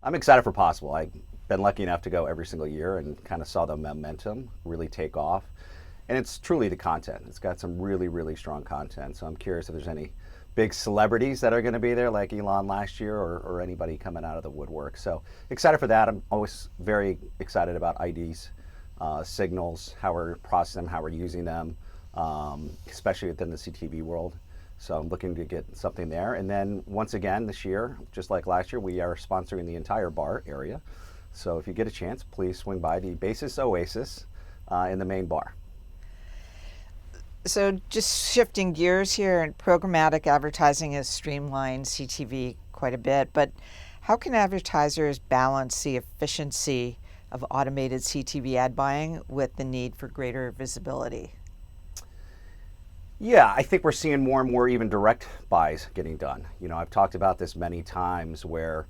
I'm excited for possible. I've been lucky enough to go every single year and kind of saw the momentum really take off. And it's truly the content. It's got some really, really strong content. So I'm curious if there's any big celebrities that are going to be there, like Elon last year, or anybody coming out of the woodwork. So excited for that. I'm always very excited about IDs, signals, how we're processing them, how we're using them, especially within the CTV world. So I'm looking to get something there. And then once again this year, just like last year, we are sponsoring the entire bar area. So if you get a chance, please swing by the Basis Oasis in the main bar. So just shifting gears here, and programmatic advertising has streamlined CTV quite a bit, but how can advertisers balance the efficiency of automated CTV ad buying with the need for greater visibility? Yeah, I think we're seeing more and more even direct buys getting done. I've talked about this many times where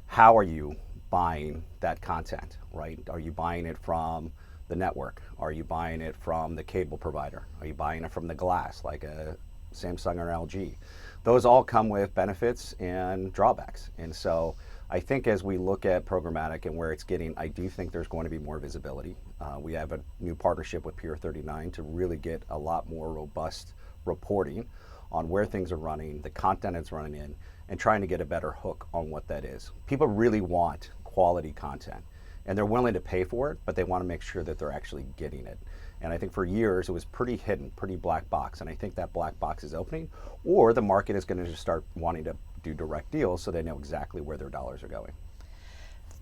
how are you buying that content, right? Are you buying it from the network? Are you buying it from the cable provider? Are you buying it from the glass, like a Samsung or LG? Those all come with benefits and drawbacks. And so I think as we look at programmatic and where it's getting, I do think there's going to be more visibility. We have a new partnership with Pier 39 to really get a lot more robust reporting on where things are running, the content it's running in, and trying to get a better hook on what that is. People really want quality content, and they're willing to pay for it, but they want to make sure that they're actually getting it. And I think for years it was pretty hidden, pretty black box, and I think that black box is opening, or the market is going to just start wanting to do direct deals so they know exactly where their dollars are going.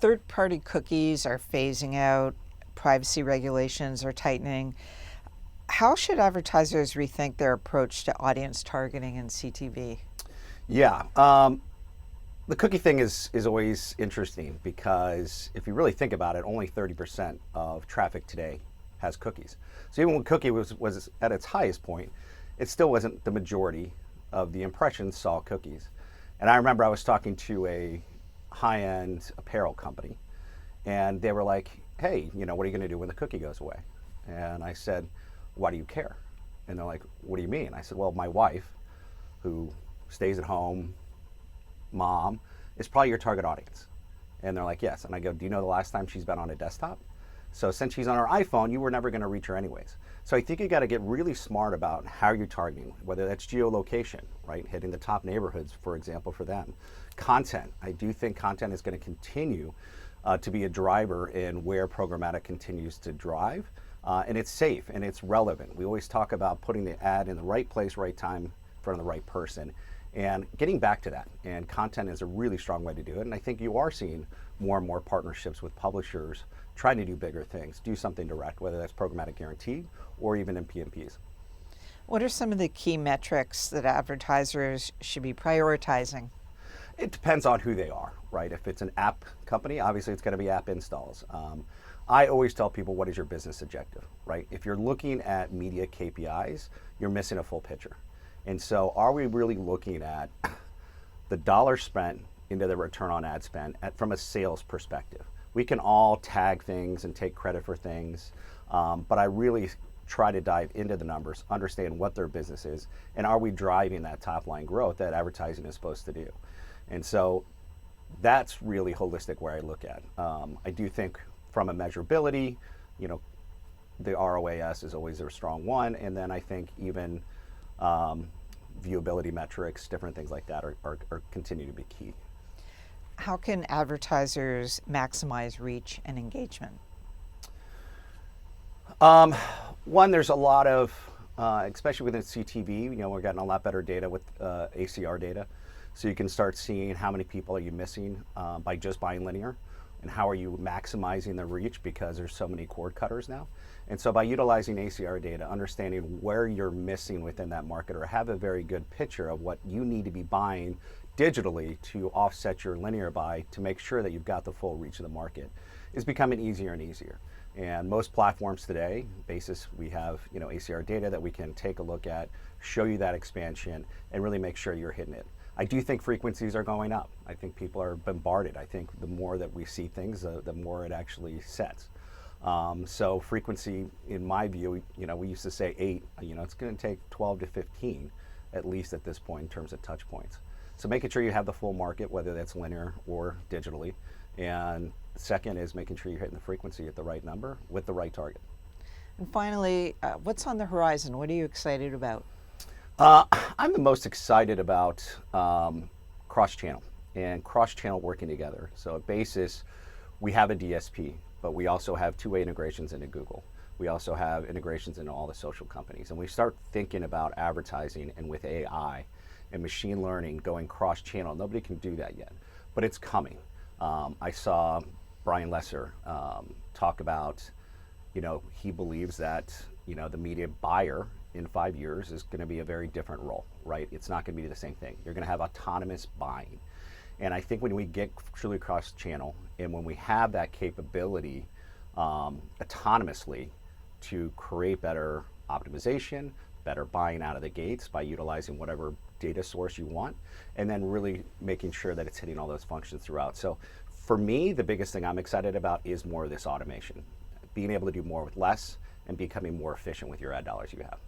Third-party cookies are phasing out, privacy regulations are tightening. How should advertisers rethink their approach to audience targeting in CTV? Yeah, the cookie thing is always interesting because if you really think about it, only 30% of traffic today has cookies. So even when cookie was at its highest point, it still wasn't the majority of the impressions saw cookies. And I remember I was talking to a high-end apparel company, and they were like, hey, what are you going to do when the cookie goes away? And I said, why do you care? And they're like, what do you mean? I said, well, my wife, who stays at home, mom, is probably your target audience. And they're like, yes. And I go, do you know the last time she's been on a desktop? So since she's on her iPhone, you were never going to reach her anyways. So I think you got to get really smart about how you're targeting, whether that's geolocation, right? Hitting the top neighborhoods, for example, for them. Content. I do think content is going to continue to be a driver in where programmatic continues to drive. And it's safe and it's relevant. We always talk about putting the ad in the right place, right time, in front of the right person, and getting back to that. And content is a really strong way to do it. And I think you are seeing more and more partnerships with publishers trying to do bigger things, do something direct, whether that's programmatic guaranteed or even in PMPs. What are some of the key metrics that advertisers should be prioritizing? It depends on who they are, right? If it's an app company, obviously it's going to be app installs. I always tell people, what is your business objective, right? If you're looking at media KPIs, you're missing a full picture. And so are we really looking at the dollar spent into the return on ad spend from a sales perspective? We can all tag things and take credit for things, but I really try to dive into the numbers, understand what their business is, and are we driving that top line growth that advertising is supposed to do? And so that's really holistic where I look at. I do think from a measurability, the ROAS is always a strong one, and then I think even viewability metrics, different things like that are continue to be key. How can advertisers maximize reach and engagement? One, there's a lot of, especially within CTV, we're getting a lot better data with ACR data. So you can start seeing how many people are you missing by just buying linear, and how are you maximizing the reach because there's so many cord cutters now. And so by utilizing ACR data, understanding where you're missing within that market, or have a very good picture of what you need to be buying digitally to offset your linear buy to make sure that you've got the full reach of the market, is becoming easier and easier. And most platforms today, basis, we have ACR data that we can take a look at, show you that expansion, and really make sure you're hitting it. I do think frequencies are going up. I think people are bombarded. I think the more that we see things, the more it actually sets. So frequency, in my view, we used to say 8. It's going to take 12 to 15, at least at this point, in terms of touch points. So making sure you have the full market, whether that's linear or digitally, And second is making sure you're hitting the frequency at the right number with the right target. And finally, what's on the horizon? What are you excited about? I'm the most excited about cross-channel and cross-channel working together. So at Basis, we have a DSP, but we also have two-way integrations into Google. We also have integrations into all the social companies. And we start thinking about advertising, and with AI and machine learning going cross-channel, nobody can do that yet, but it's coming. I saw Brian Lesser talk about, he believes that, the media buyer in 5 years is going to be a very different role, right? It's not going to be the same thing. You're going to have autonomous buying. And I think when we get truly cross-channel, and when we have that capability autonomously to create better optimization, better buying out of the gates by utilizing whatever data source you want, and then really making sure that it's hitting all those functions throughout. So for me, the biggest thing I'm excited about is more of this automation, being able to do more with less and becoming more efficient with your ad dollars you have.